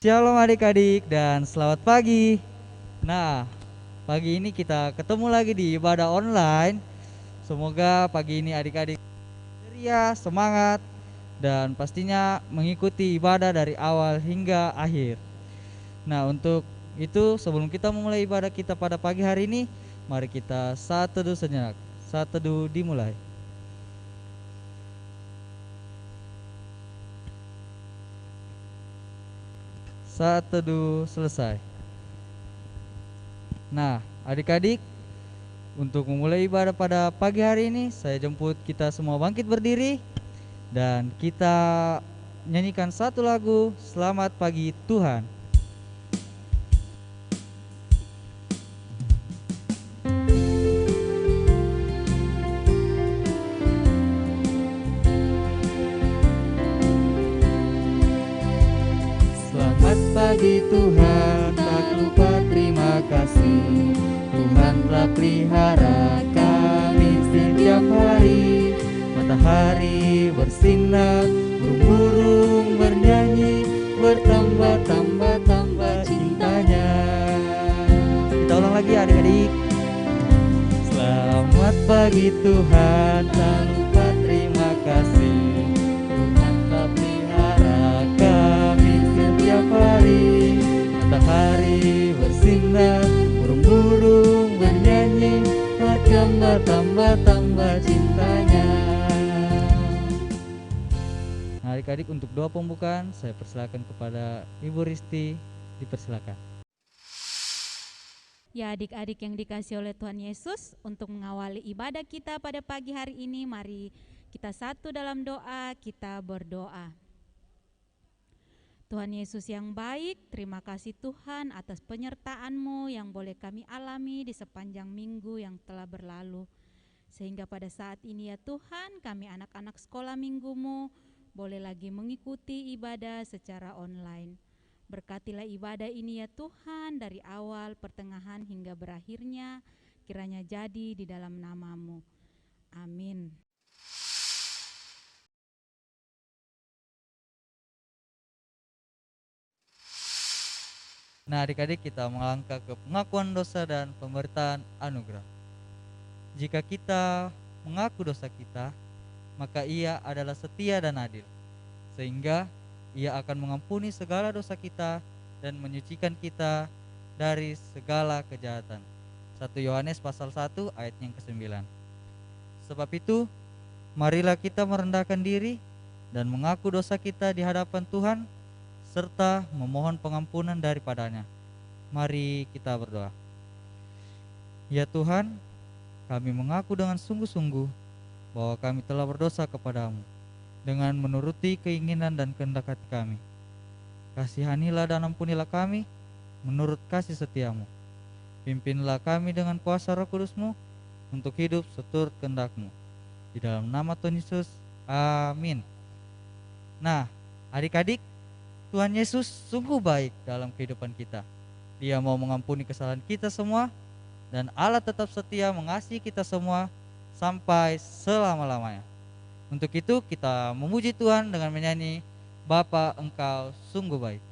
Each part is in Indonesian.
Shalom adik-adik dan selamat pagi. Nah, pagi ini kita ketemu lagi di ibadah online. Semoga pagi ini adik-adik ceria, semangat, dan pastinya mengikuti ibadah dari awal hingga akhir. Nah, untuk itu sebelum kita memulai ibadah kita pada pagi hari ini, mari kita saat teduh sejenak. Saat teduh dimulai. Saat teduh selesai. Nah, adik-adik, untuk memulai ibadah pada pagi hari ini, saya jemput kita semua bangkit berdiri dan kita nyanyikan satu lagu Selamat Pagi Tuhan. Selamat pagi Tuhan, tak lupa terima kasih. Tuhan telah pelihara kami setiap hari. Matahari bersinar, burung-burung bernyanyi, bertambah-tambah cintanya. Kita ulang lagi adik-adik. Selamat pagi Tuhan, tak lupa terima kasih. Tuhan telah pelihara kami setiap hari. Matahari bersinar, burung-burung bernyanyi, bertambah-tambah cintanya. Nah, adik-adik, untuk doa pembukaan saya persilakan kepada Ibu Risti, dipersilakan. Ya, adik-adik yang dikasihi oleh Tuhan Yesus, untuk mengawali ibadah kita pada pagi hari ini, mari kita satu dalam doa, kita berdoa. Tuhan Yesus yang baik, terima kasih Tuhan atas penyertaan-Mu yang boleh kami alami di sepanjang minggu yang telah berlalu. Sehingga pada saat ini ya Tuhan, kami anak-anak sekolah minggu-Mu boleh lagi mengikuti ibadah secara online. Berkatilah ibadah ini ya Tuhan, dari awal, pertengahan hingga berakhirnya, kiranya jadi di dalam nama-Mu. Amin. Nah, adik-adik, kita melangkah ke pengakuan dosa dan pemberitaan anugerah. Jika kita mengaku dosa kita, maka Ia adalah setia dan adil, sehingga Ia akan mengampuni segala dosa kita dan menyucikan kita dari segala kejahatan. 1 Yohanes pasal 1 ayat yang ke-9. Sebab itu, marilah kita merendahkan diri dan mengaku dosa kita di hadapan Tuhan, serta memohon pengampunan daripadanya. Mari kita berdoa. Ya Tuhan, kami mengaku dengan sungguh-sungguh bahwa kami telah berdosa kepadamu dengan menuruti keinginan dan kehendak hati kami. Kasihanilah dan ampunilah kami menurut kasih setiamu. Pimpinlah kami dengan kuasa Roh Kudus-Mu untuk hidup seturut kehendak-Mu. Di dalam nama Tuhan Yesus, amin. Nah, adik-adik, Tuhan Yesus sungguh baik dalam kehidupan kita. Dia mau mengampuni kesalahan kita semua, dan Allah tetap setia mengasihi kita semua sampai selama-lamanya. Untuk itu kita memuji Tuhan dengan menyanyi Bapa Engkau sungguh baik.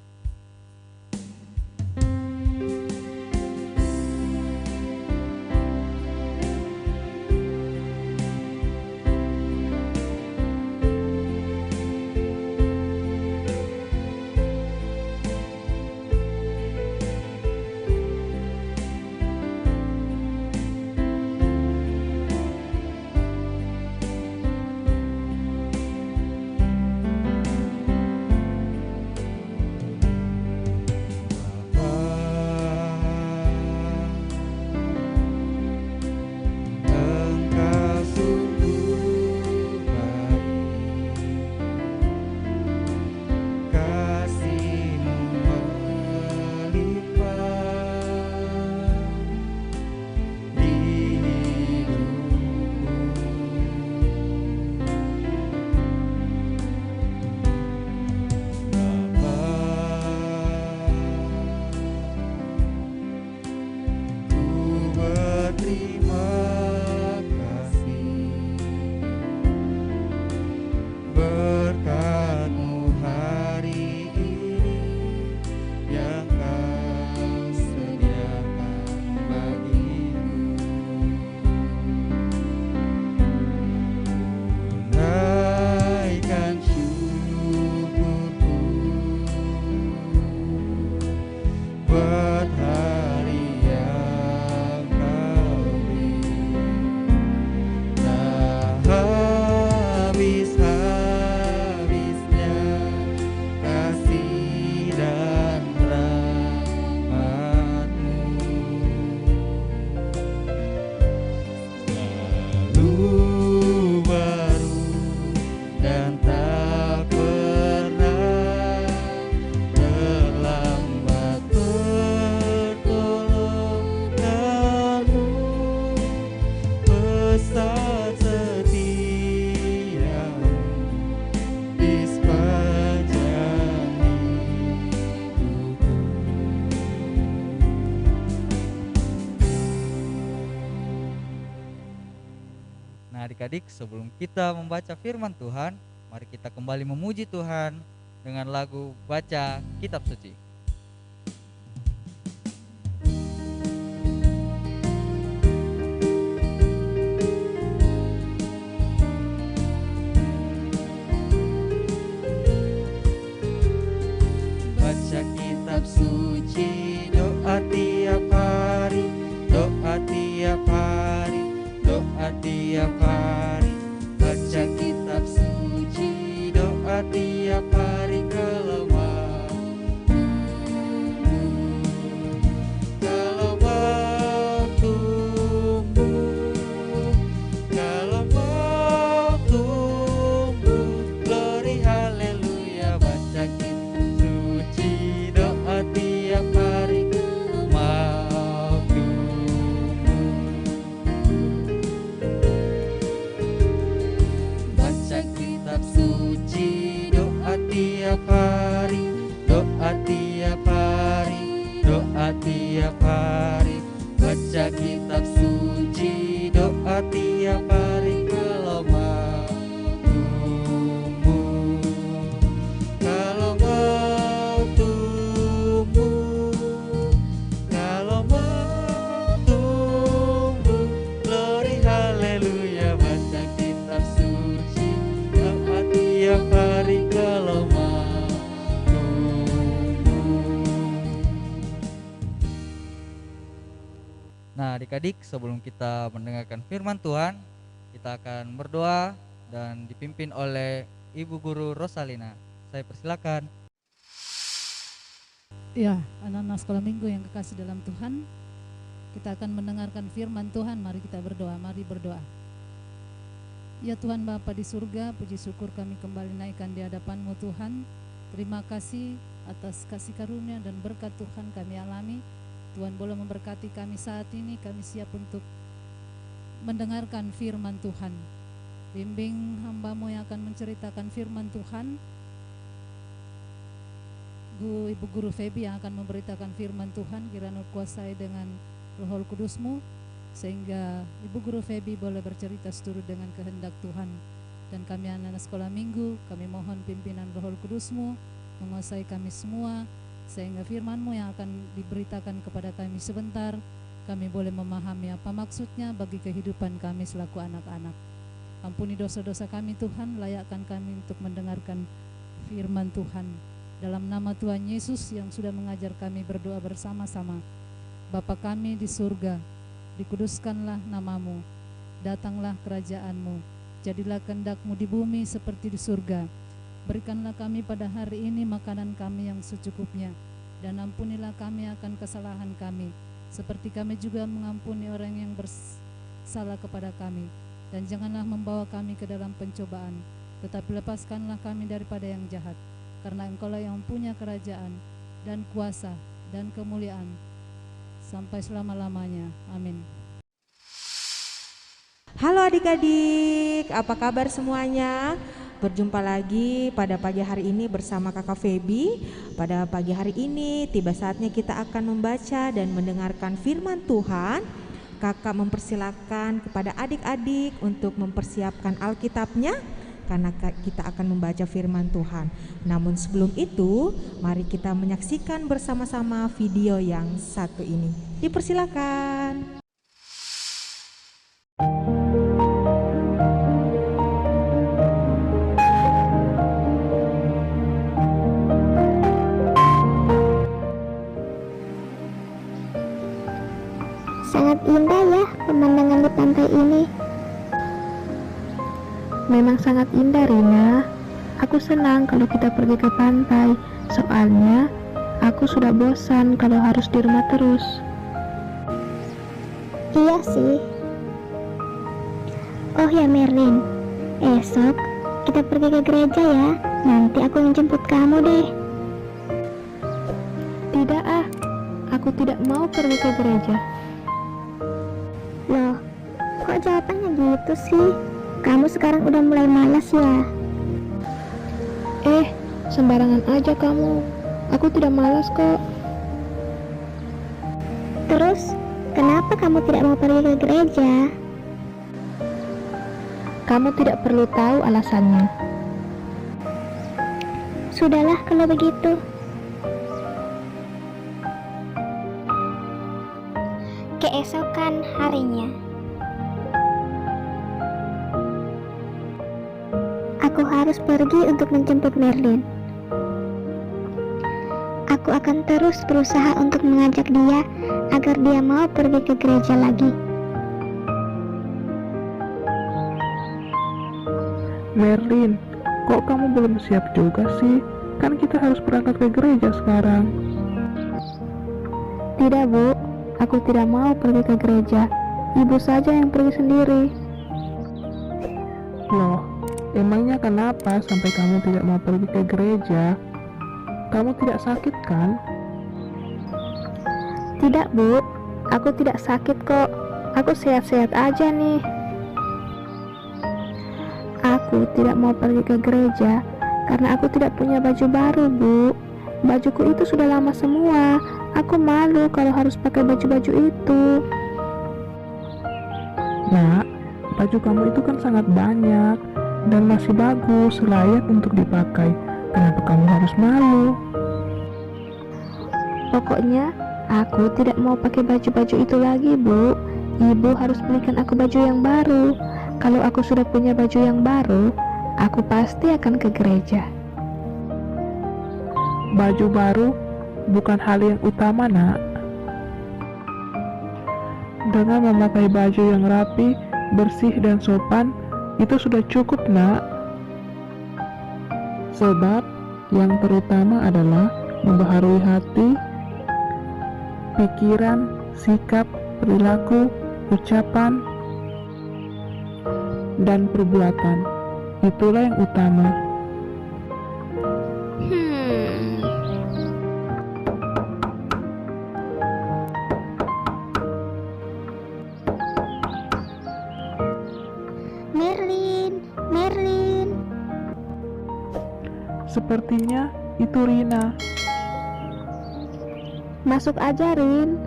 adik-adik, sebelum kita membaca firman Tuhan, mari kita kembali memuji Tuhan dengan lagu Baca Kitab Suci. Baca kitab suci, doa tiap hari, doa tiap hari, doa tiap hari. Baca kitab suci, doa tiap hari kalau mau tumbuh, kalau mau tumbuh, glory haleluya. Baca kitab suci, doa tiap hari mau tumbuh. Baca kitab suci, doa tiap hari, doa tiap hari, doa tiap hari. Baca kitab suci, doa tiap hari kalau mau tumbuh, kalau mau tumbuh, kalau mau tumbuh, glory haleluya. Baca kitab suci, doa tiap hari kalau mau tumbuh. Nah, adik-adik, sebelum kita mendengarkan firman Tuhan, kita akan berdoa dan dipimpin oleh Ibu Guru Rosalina. Saya persilakan. Ya, anak-anak sekolah minggu yang kekasih dalam Tuhan, kita akan mendengarkan firman Tuhan. Mari kita berdoa, mari berdoa. Ya Tuhan Bapa di surga, puji syukur kami kembali naikkan di hadapan-Mu Tuhan. Terima kasih atas kasih karunia dan berkat Tuhan kami alami. Tuhan boleh memberkati kami saat ini, kami siap untuk mendengarkan firman Tuhan. Bimbing hamba-Mu yang akan menceritakan firman Tuhan, Ibu Guru Feby yang akan memberitakan firman Tuhan, kiranya kuasai dengan Roh Kudus-Mu, sehingga Ibu Guru Feby boleh bercerita seturut dengan kehendak Tuhan. Dan kami anak-anak sekolah minggu, kami mohon pimpinan Roh Kudus-Mu menguasai kami semua, sehingga firman-Mu yang akan diberitakan kepada kami sebentar, kami boleh memahami apa maksudnya bagi kehidupan kami selaku anak-anak. Ampuni dosa-dosa kami Tuhan, layakkan kami untuk mendengarkan firman Tuhan. Dalam nama Tuhan Yesus yang sudah mengajar kami berdoa bersama-sama. Bapa kami di surga, dikuduskanlah nama-Mu, datanglah kerajaan-Mu, jadilah kehendak-Mu di bumi seperti di surga. Berikanlah kami pada hari ini makanan kami yang secukupnya, dan ampunilah kami akan kesalahan kami, seperti kami juga mengampuni orang yang bersalah kepada kami. Dan janganlah membawa kami ke dalam pencobaan, tetapi lepaskanlah kami daripada yang jahat. Karena Engkau-lah yang punya kerajaan dan kuasa dan kemuliaan sampai selama-lamanya. Amin. Halo adik-adik, apa kabar semuanya? Berjumpa lagi pada pagi hari ini bersama Kakak Feby. Pada pagi hari ini tiba saatnya kita akan membaca dan mendengarkan firman Tuhan. Kakak mempersilakan kepada adik-adik untuk mempersiapkan Alkitabnya, karena kita akan membaca firman Tuhan. Namun sebelum itu, mari kita menyaksikan bersama-sama video yang satu ini. Dipersilakan. Sangat indah ya pemandangan di pantai ini. Memang sangat indah, Rina. Aku senang kalau kita pergi ke pantai. Soalnya aku sudah bosan kalau harus di rumah terus. Iya sih. Oh ya Merlin, esok kita pergi ke gereja ya. Nanti aku yang jemput kamu deh. Tidak ah, aku tidak mau pergi ke gereja. Loh, kok jawabannya gitu sih? Kamu sekarang udah mulai malas ya? Sembarangan aja kamu. Aku tidak malas kok. Terus, kenapa kamu tidak mau pergi ke gereja? Kamu tidak perlu tahu alasannya. Sudahlah kalau begitu. Keesokan harinya, aku harus pergi untuk menjemput Merlin. Aku akan terus berusaha untuk mengajak dia agar dia mau pergi ke gereja lagi. Merlin, kok kamu belum siap juga sih? Kan kita harus berangkat ke gereja sekarang. Tidak, Bu. Aku tidak mau pergi ke gereja. Ibu saja yang pergi sendiri. Loh, emangnya kenapa sampai kamu tidak mau pergi ke gereja? Kamu tidak sakit kan? Tidak, Bu. Aku tidak sakit kok. Aku sehat-sehat aja nih. Aku tidak mau pergi ke gereja karena aku tidak punya baju baru, Bu. Bajuku itu sudah lama semua. Aku malu kalau harus pakai baju-baju itu. Nak, baju kamu itu kan sangat banyak dan masih bagus, layak untuk dipakai. Kenapa kamu harus malu? Pokoknya, aku tidak mau pakai baju-baju itu lagi, Bu. Ibu harus belikan aku baju yang baru. Kalau aku sudah punya baju yang baru, aku pasti akan ke gereja. Baju baru bukan hal yang utama, Nak. Dengan memakai baju yang rapi, bersih dan sopan, itu sudah cukup, Nak. Sebab yang terutama adalah membaharui hati, pikiran, sikap, perilaku, ucapan, dan perbuatan. Itulah yang utama. Merlin. Sepertinya itu Rina. Masuk aja, Rin.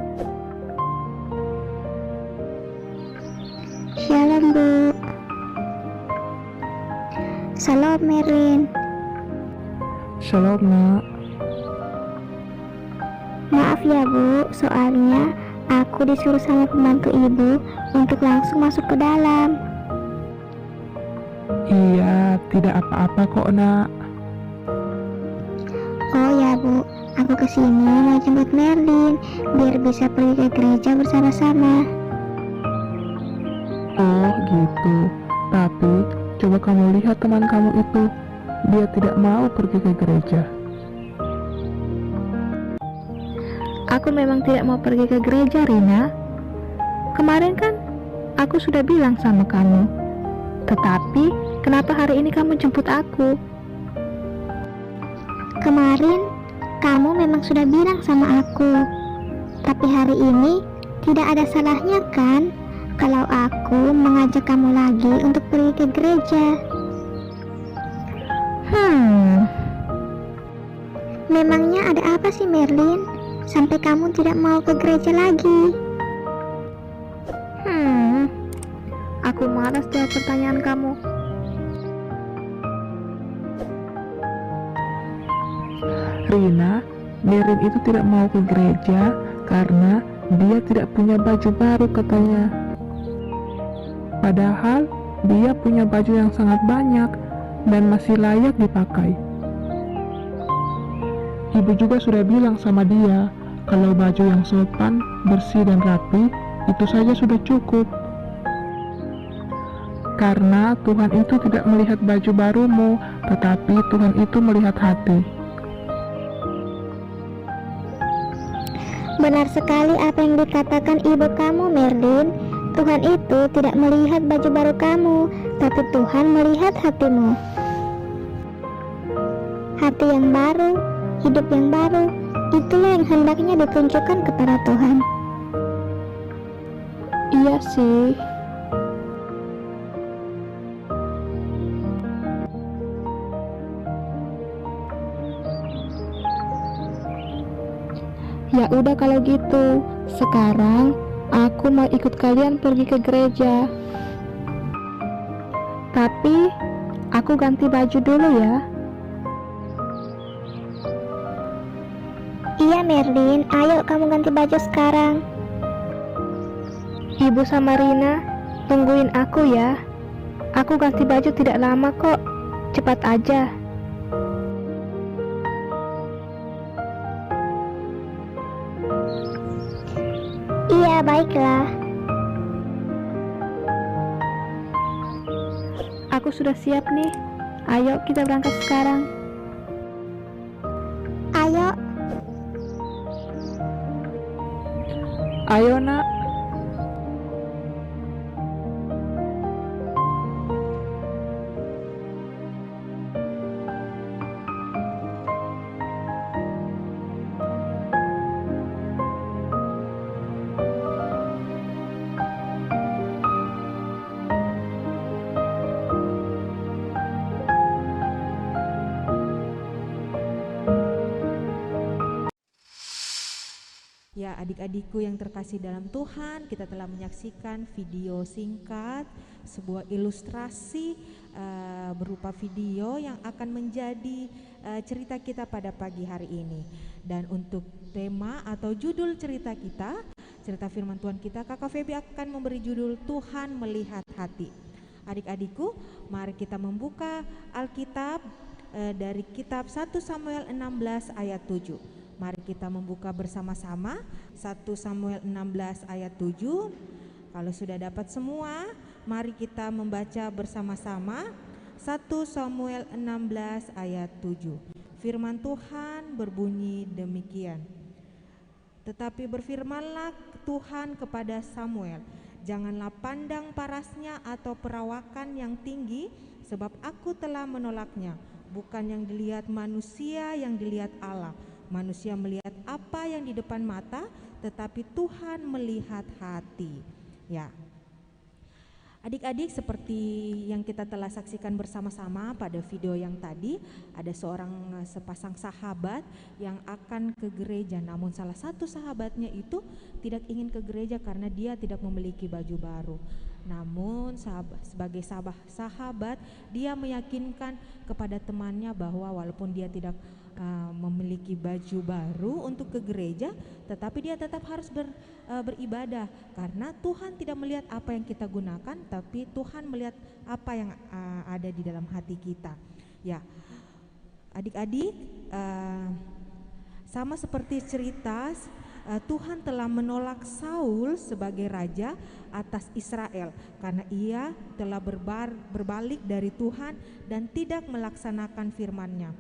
Shalom, Bu. Salam, Merlin. Shalom, Nak. Maaf ya, Bu, soalnya aku disuruh sama pembantu Ibu untuk langsung masuk ke dalam. Iya, tidak apa-apa kok, Nak. Oh ya, Bu, aku kesini mau jemput Merlin biar bisa pergi ke gereja bersama-sama. Oh, gitu. Tapi, coba kamu lihat teman kamu itu. Dia tidak mau pergi ke gereja. Aku memang tidak mau pergi ke gereja, Rina. Kemarin kan aku sudah bilang sama kamu. Tetapi, kenapa hari ini kamu jemput aku? Kemarin kamu memang sudah bilang sama aku, tapi hari ini tidak ada salahnya kan kalau aku mengajak kamu lagi untuk pergi ke gereja. Memangnya ada apa sih, Merlin, sampai kamu tidak mau ke gereja lagi? Aku malas jawab pertanyaan kamu. Rina, Merlin itu tidak mau ke gereja karena dia tidak punya baju baru katanya. Padahal dia punya baju yang sangat banyak dan masih layak dipakai. Ibu juga sudah bilang sama dia kalau baju yang sopan, bersih dan rapi itu saja sudah cukup. Karena Tuhan itu tidak melihat baju barumu, tetapi Tuhan itu melihat hati. Benar sekali apa yang dikatakan ibu kamu, Merlin. Tuhan itu tidak melihat baju baru kamu, tapi Tuhan melihat hatimu. Hati yang baru, hidup yang baru, itulah yang hendaknya ditunjukkan kepada Tuhan. Iya sih. Ya udah kalau gitu, sekarang aku mau ikut kalian pergi ke gereja. Tapi aku ganti baju dulu ya. Iya Merlin, ayo kamu ganti baju sekarang. Ibu sama Rina, tungguin aku ya. Aku ganti baju tidak lama kok. Cepat aja. Iya, baiklah. Aku sudah siap nih. Ayo kita berangkat sekarang. Ayo. Ayo nak. Ya, adik-adikku yang terkasih dalam Tuhan, kita telah menyaksikan video singkat, sebuah ilustrasi berupa video yang akan menjadi cerita kita pada pagi hari ini. Dan untuk tema atau judul cerita kita, cerita firman Tuhan kita, Kakak Feby akan memberi judul Tuhan Melihat Hati. Adik-adikku, mari kita membuka Alkitab dari kitab 1 Samuel 16 ayat 7. Mari kita membuka bersama-sama 1 Samuel 16 ayat 7. Kalau sudah dapat semua, mari kita membaca bersama-sama 1 Samuel 16 ayat 7. Firman Tuhan berbunyi demikian. Tetapi berfirmanlah Tuhan kepada Samuel, janganlah pandang parasnya atau perawakan yang tinggi, sebab aku telah menolaknya. Bukan yang dilihat manusia, yang dilihat Allah. Manusia melihat apa yang di depan mata, tetapi Tuhan melihat hati. Ya, adik-adik, seperti yang kita telah saksikan bersama-sama pada video yang tadi, ada sepasang sahabat yang akan ke gereja. Namun salah satu sahabatnya itu tidak ingin ke gereja karena dia tidak memiliki baju baru. Namun sebagai sahabat, dia meyakinkan kepada temannya bahwa walaupun dia tidak memiliki baju baru untuk ke gereja, tetapi dia tetap harus beribadah, karena Tuhan tidak melihat apa yang kita gunakan, tapi Tuhan melihat apa yang ada di dalam hati kita. Ya, adik-adik, sama seperti cerita Tuhan telah menolak Saul sebagai raja atas Israel karena ia telah berbalik dari Tuhan dan tidak melaksanakan firman-Nya.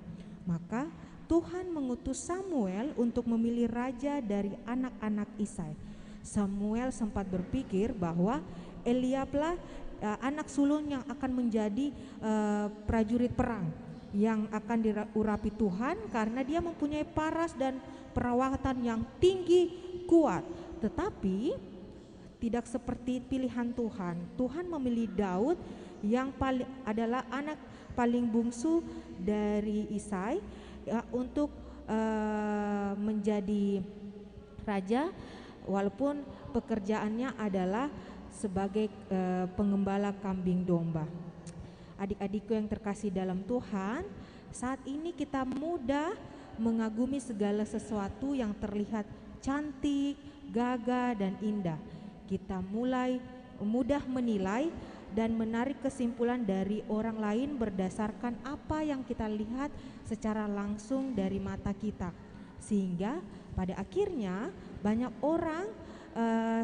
Maka Tuhan mengutus Samuel untuk memilih raja dari anak-anak Isai. Samuel sempat berpikir bahwa Eliablah anak sulung yang akan menjadi prajurit perang yang akan diurapi Tuhan karena dia mempunyai paras dan perawatan yang tinggi kuat. Tetapi tidak seperti pilihan Tuhan. Tuhan memilih Daud yang adalah anak paling bungsu dari Isai untuk menjadi raja, walaupun pekerjaannya adalah sebagai pengembala kambing domba. Adik-adikku yang terkasih dalam Tuhan, saat ini kita mudah mengagumi segala sesuatu yang terlihat cantik, gagah, dan indah. Kita mulai mudah menilai dan menarik kesimpulan dari orang lain berdasarkan apa yang kita lihat secara langsung dari mata kita, sehingga pada akhirnya banyak orang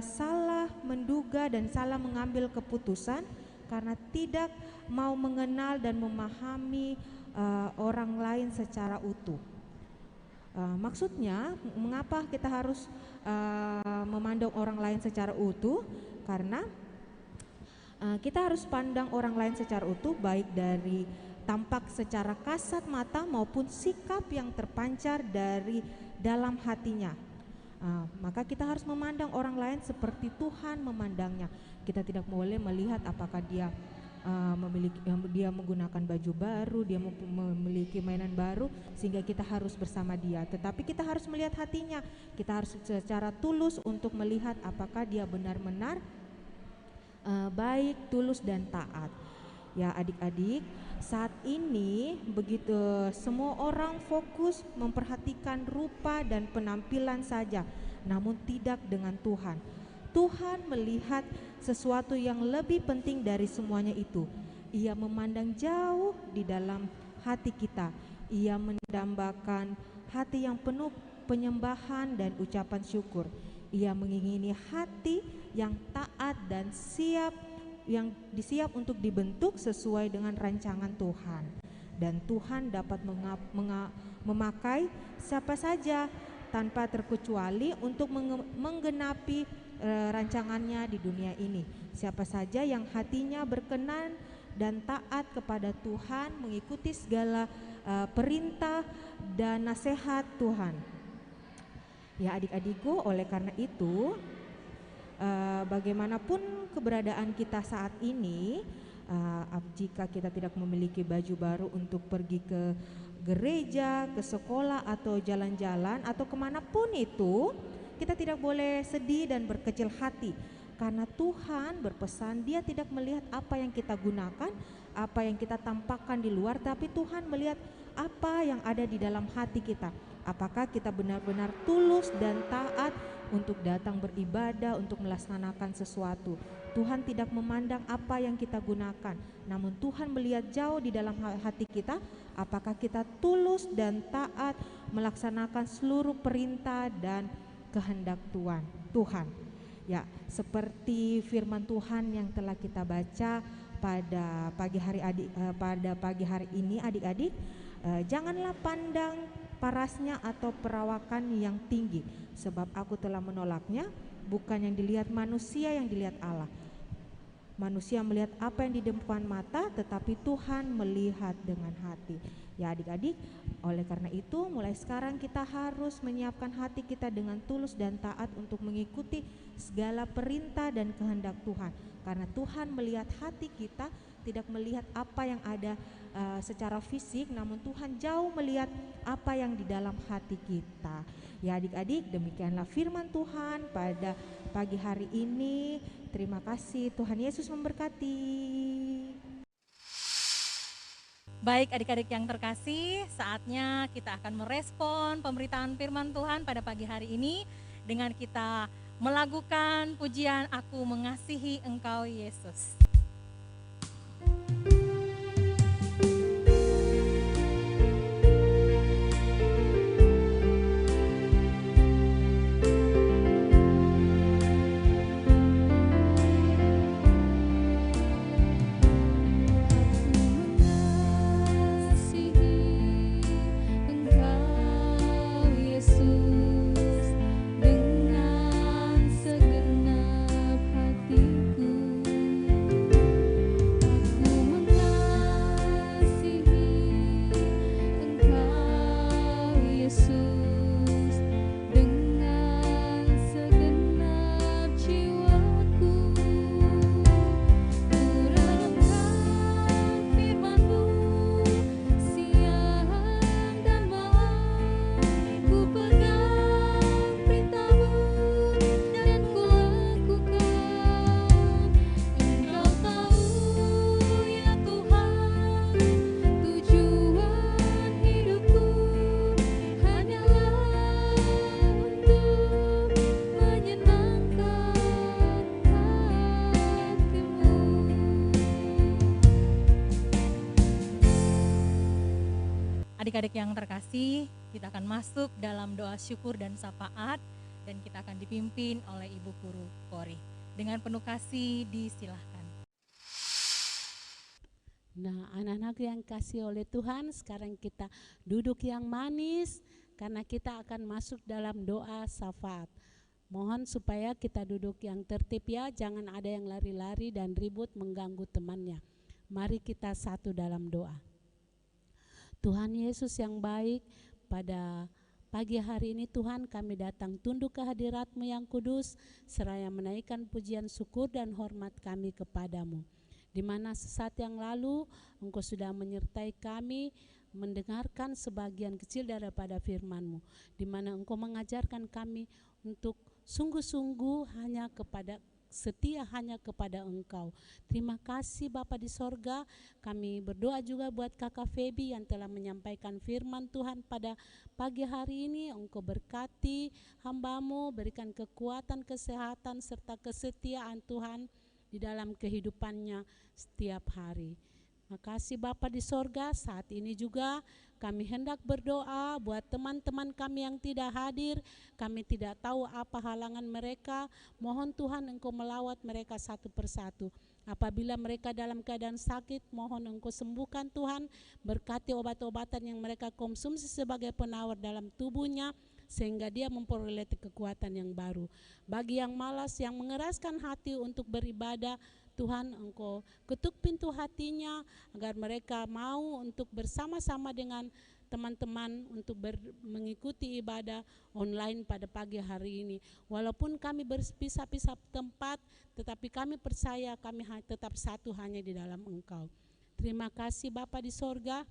salah menduga dan salah mengambil keputusan karena tidak mau mengenal dan memahami orang lain secara utuh. Maksudnya, mengapa kita harus memandang orang lain secara utuh? Karena kita harus pandang orang lain secara utuh, baik dari tampak secara kasat mata maupun sikap yang terpancar dari dalam hatinya. Maka kita harus memandang orang lain seperti Tuhan memandangnya. Kita tidak boleh melihat apakah dia dia menggunakan baju baru, dia memiliki mainan baru sehingga kita harus bersama dia. Tetapi kita harus melihat hatinya. Kita harus secara tulus untuk melihat apakah dia benar-benar baik, tulus, dan taat. Ya adik-adik, saat ini begitu semua orang fokus memperhatikan rupa dan penampilan saja, namun tidak dengan Tuhan. Tuhan melihat sesuatu yang lebih penting dari semuanya itu. Ia memandang jauh di dalam hati kita. Ia mendambakan hati yang penuh penyembahan dan ucapan syukur. Ia mengingini hati yang taat dan yang disiap untuk dibentuk sesuai dengan rancangan Tuhan. Dan Tuhan dapat memakai siapa saja tanpa terkecuali untuk menggenapi rancangannya di dunia ini. Siapa saja yang hatinya berkenan dan taat kepada Tuhan, mengikuti segala perintah dan nasihat Tuhan. Ya adik-adikku, oleh karena itu bagaimanapun keberadaan kita saat ini, jika kita tidak memiliki baju baru untuk pergi ke gereja, ke sekolah atau jalan-jalan atau kemanapun itu, kita tidak boleh sedih dan berkecil hati, karena Tuhan berpesan Dia tidak melihat apa yang kita gunakan, apa yang kita tampakkan di luar, tapi Tuhan melihat apa yang ada di dalam hati kita. Apakah kita benar-benar tulus dan taat untuk datang beribadah, untuk melaksanakan sesuatu. Tuhan tidak memandang apa yang kita gunakan, namun Tuhan melihat jauh di dalam hati kita, apakah kita tulus dan taat melaksanakan seluruh perintah dan kehendak Tuhan. Ya, seperti firman Tuhan yang telah kita baca pada pagi hari ini adik-adik, janganlah pandang parasnya atau perawakan yang tinggi, sebab aku telah menolaknya. Bukan yang dilihat manusia, yang dilihat Allah. Manusia melihat apa yang di depan mata, tetapi Tuhan melihat dengan hati. Ya adik-adik, oleh karena itu mulai sekarang kita harus menyiapkan hati kita dengan tulus dan taat untuk mengikuti segala perintah dan kehendak Tuhan. Karena Tuhan melihat hati kita, tidak melihat apa yang ada secara fisik, namun Tuhan jauh melihat apa yang di dalam hati kita. Ya adik-adik, demikianlah firman Tuhan pada pagi hari ini. Terima kasih, Tuhan Yesus memberkati. Baik adik-adik yang terkasih, saatnya kita akan merespon pemberitaan firman Tuhan pada pagi hari ini dengan kita melakukan pujian Aku Mengasihi Engkau Yesus. Adik-adik yang terkasih, kita akan masuk dalam doa syukur dan syafaat dan kita akan dipimpin oleh Ibu Guru Kori. Dengan penuh kasih disilahkan. Nah, anak-anak yang kasih oleh Tuhan, sekarang kita duduk yang manis karena kita akan masuk dalam doa syafaat. Mohon supaya kita duduk yang tertib ya, jangan ada yang lari-lari dan ribut mengganggu temannya. Mari kita satu dalam doa. Tuhan Yesus yang baik, pada pagi hari ini Tuhan kami datang tunduk ke hadirat-Mu yang kudus, seraya menaikkan pujian syukur dan hormat kami kepadamu. Di mana sesaat yang lalu Engkau sudah menyertai kami mendengarkan sebagian kecil daripada firman-Mu, di mana Engkau mengajarkan kami untuk sungguh-sungguh hanya kepada setia hanya kepada Engkau. Terima kasih Bapa di sorga. Kami berdoa juga buat Kakak Feby yang telah menyampaikan firman Tuhan pada pagi hari ini. Engkau berkati hamba-Mu, berikan kekuatan, kesehatan, serta kesetiaan Tuhan di dalam kehidupannya setiap hari. Makasih Bapa di sorga. Saat ini juga kami hendak berdoa buat teman-teman kami yang tidak hadir. Kami tidak tahu apa halangan mereka. Mohon Tuhan Engkau melawat mereka satu persatu. Apabila mereka dalam keadaan sakit, mohon Engkau sembuhkan Tuhan. Berkati obat-obatan yang mereka konsumsi sebagai penawar dalam tubuhnya, sehingga dia memperoleh kekuatan yang baru. Bagi yang malas, yang mengeraskan hati untuk beribadah, Tuhan Engkau ketuk pintu hatinya agar mereka mau untuk bersama-sama dengan teman-teman untuk mengikuti ibadah online pada pagi hari ini. Walaupun kami berpisah-pisah tempat, tetapi kami percaya kami tetap satu hanya di dalam Engkau. Terima kasih Bapa di sorga.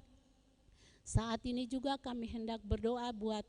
Saat ini juga kami hendak berdoa buat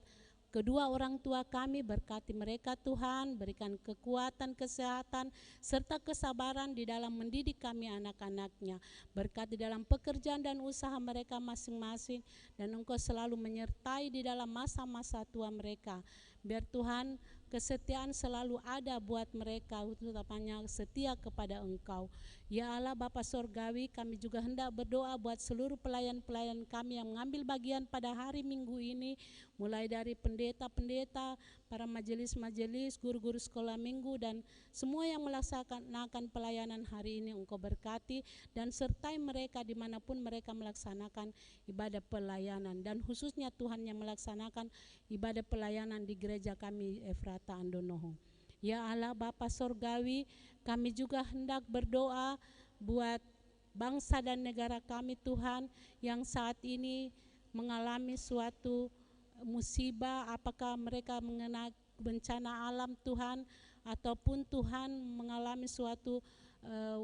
kedua orang tua kami, berkati mereka Tuhan, berikan kekuatan, kesehatan, serta kesabaran di dalam mendidik kami anak-anaknya. Berkati dalam pekerjaan dan usaha mereka masing-masing, dan Engkau selalu menyertai di dalam masa-masa tua mereka. Biar Tuhan kesetiaan selalu ada buat mereka, utamanya setia kepada Engkau. Ya Allah Bapa Sorgawi, kami juga hendak berdoa buat seluruh pelayan-pelayan kami yang mengambil bagian pada hari Minggu ini, mulai dari pendeta-pendeta, para majelis-majelis, guru-guru sekolah minggu, dan semua yang melaksanakan pelayanan hari ini. Engkau berkati dan sertai mereka dimanapun mereka melaksanakan ibadah pelayanan, dan khususnya Tuhan yang melaksanakan ibadah pelayanan di gereja kami Efrata Andonoho. Ya Allah Bapa Sorgawi, kami juga hendak berdoa buat bangsa dan negara kami Tuhan yang saat ini mengalami suatu musibah, apakah mereka mengenai bencana alam Tuhan, ataupun Tuhan mengalami suatu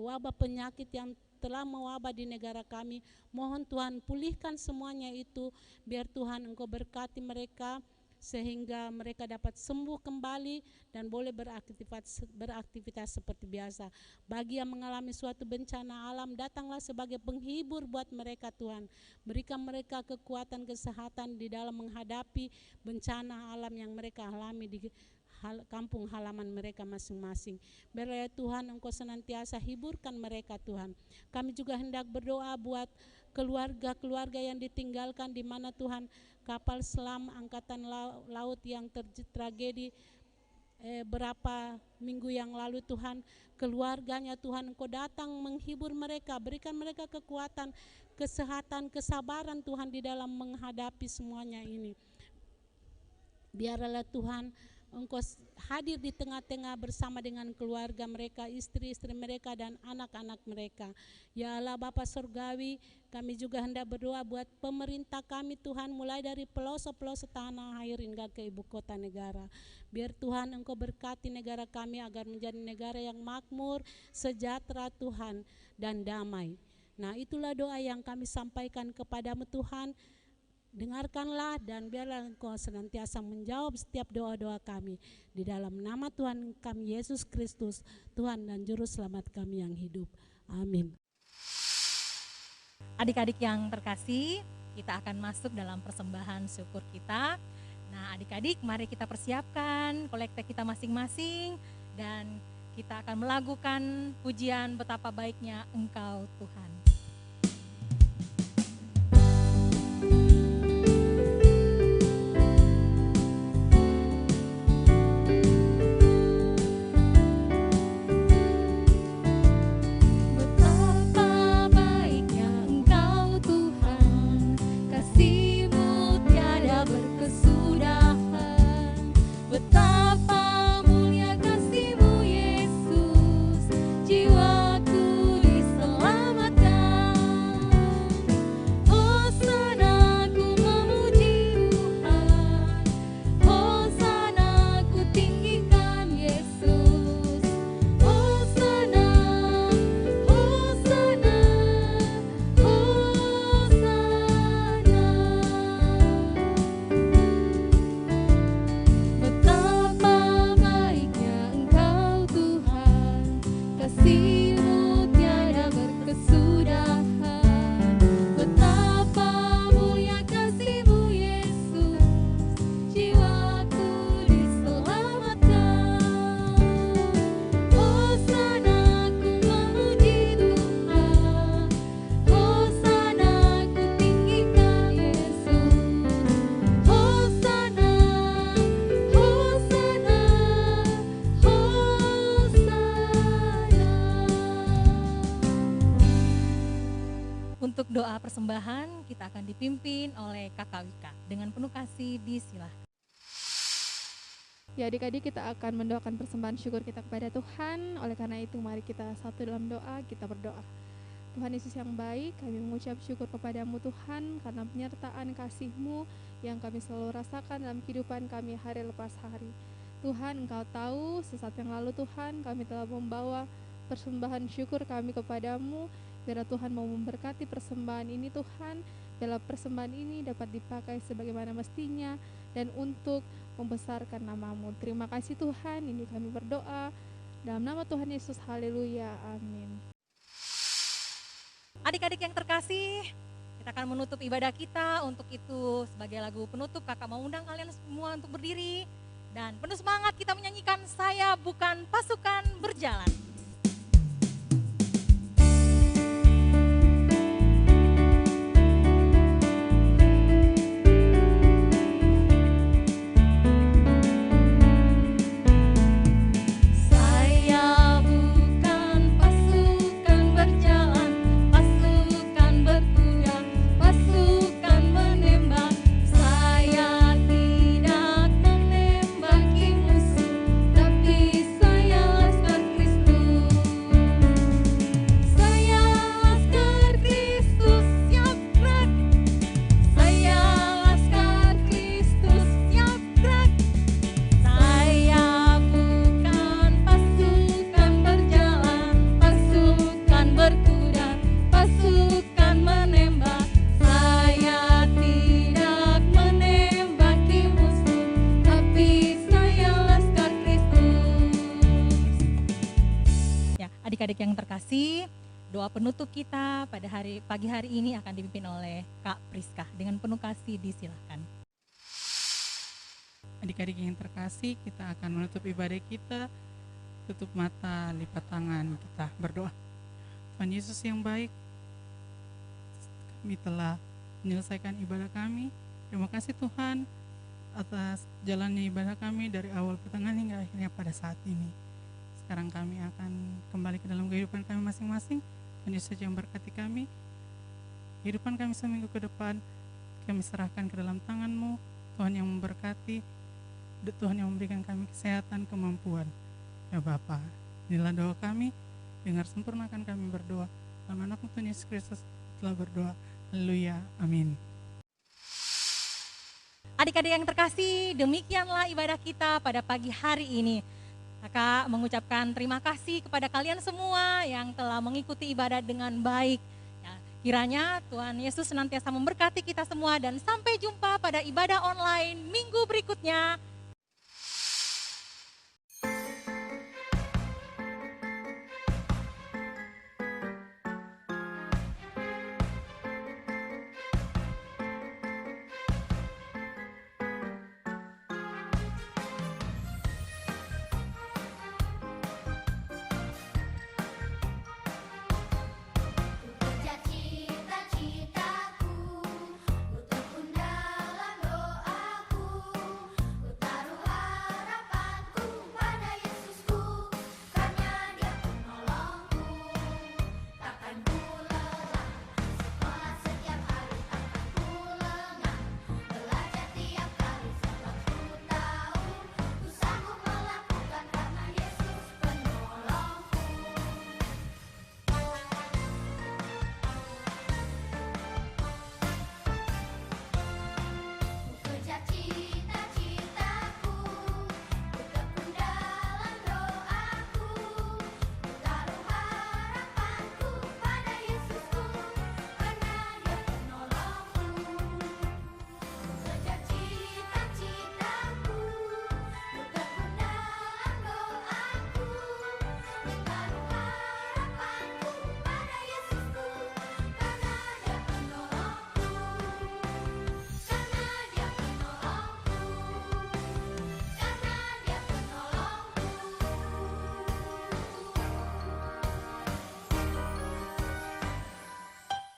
wabah penyakit yang telah mewabah di negara kami. Mohon Tuhan pulihkan semuanya itu, biar Tuhan Engkau berkati mereka sehingga mereka dapat sembuh kembali dan boleh beraktivitas seperti biasa. Bagi yang mengalami suatu bencana alam, datanglah sebagai penghibur buat mereka Tuhan. Berikan mereka kekuatan, kesehatan di dalam menghadapi bencana alam yang mereka alami di kampung halaman mereka masing-masing. Biarlah Tuhan Engkau senantiasa hiburkan mereka Tuhan. Kami juga hendak berdoa buat keluarga-keluarga yang ditinggalkan, di mana Tuhan kapal selam angkatan laut yang tragedi berapa minggu yang lalu Tuhan, keluarganya Tuhan Engkau datang menghibur mereka, berikan mereka kekuatan, kesehatan, kesabaran Tuhan di dalam menghadapi semuanya ini. Biarlah Tuhan Engkau hadir di tengah-tengah bersama dengan keluarga mereka, istri-istri mereka, dan anak-anak mereka. Ya Allah Bapa Sorgawi, kami juga hendak berdoa buat pemerintah kami Tuhan, mulai dari pelosok-pelosok tanah air hingga ke ibu kota negara. Biar Tuhan Engkau berkati negara kami agar menjadi negara yang makmur, sejahtera Tuhan, dan damai. Nah, itulah doa yang kami sampaikan kepadamu Tuhan. Dengarkanlah dan biarlah Engkau senantiasa menjawab setiap doa-doa kami. Di dalam nama Tuhan kami Yesus Kristus, Tuhan dan Juru Selamat kami yang hidup. Amin. Adik-adik yang terkasih, kita akan masuk dalam persembahan syukur kita. Nah adik-adik, mari kita persiapkan kolekte kita masing-masing, dan kita akan melakukan pujian betapa baiknya Engkau Tuhan. Betapa mulia kasih-Mu Yesus, jiwaku diselamatkan. doa persembahan kita akan dipimpin oleh Kakak Wika. Dengan penuh kasih disilahkan. Ya adik-adik, kita akan mendoakan persembahan syukur kita kepada Tuhan. Oleh karena itu mari kita satu dalam doa, kita berdoa. Tuhan Yesus yang baik, kami mengucap syukur kepadamu Tuhan karena penyertaan kasih-Mu yang kami selalu rasakan dalam kehidupan kami hari lepas hari. Tuhan, Engkau tahu sesaat yang lalu Tuhan kami telah membawa persembahan syukur kami kepadamu. Biar Tuhan mau memberkati persembahan ini Tuhan, biarlah persembahan ini dapat dipakai sebagaimana mestinya dan untuk membesarkan nama-Mu. Terima kasih Tuhan, ini kami berdoa dalam nama Tuhan Yesus, haleluya, amin. Adik-adik yang terkasih, kita akan menutup ibadah kita. Untuk itu sebagai lagu penutup kakak mau undang kalian semua untuk berdiri dan penuh semangat kita menyanyikan Saya Bukan Pasukan Berjalan. Adik-adik yang terkasih, doa penutup kita pada pagi hari ini akan dipimpin oleh Kak Priska. Dengan penuh kasih disilahkan. Adik-adik yang terkasih, kita akan menutup ibadah kita. Tutup mata, lipat tangan, kita berdoa. Tuhan Yesus yang baik, kami telah menyelesaikan ibadah kami. Terima kasih Tuhan atas jalannya ibadah kami dari awal pertengahan hingga akhirnya pada saat ini. Sekarang kami akan kembali ke dalam kehidupan kami masing-masing. Tuhan Yesus yang berkati kami. Kehidupan kami seminggu ke depan kami serahkan ke dalam tangan-Mu. Tuhan yang memberkati, Tuhan yang memberikan kami kesehatan, kemampuan. Ya Bapa, inilah doa kami. Dengar sempurnakan kami berdoa. Dalam anak-Mu Tuhan Yesus Kristus telah berdoa. Haleluya, amin. Adik-adik yang terkasih, demikianlah ibadah kita pada pagi hari ini. Kakak mengucapkan terima kasih kepada kalian semua yang telah mengikuti ibadah dengan baik. Ya, kiranya Tuhan Yesus senantiasa memberkati kita semua dan sampai jumpa pada ibadah online minggu berikutnya.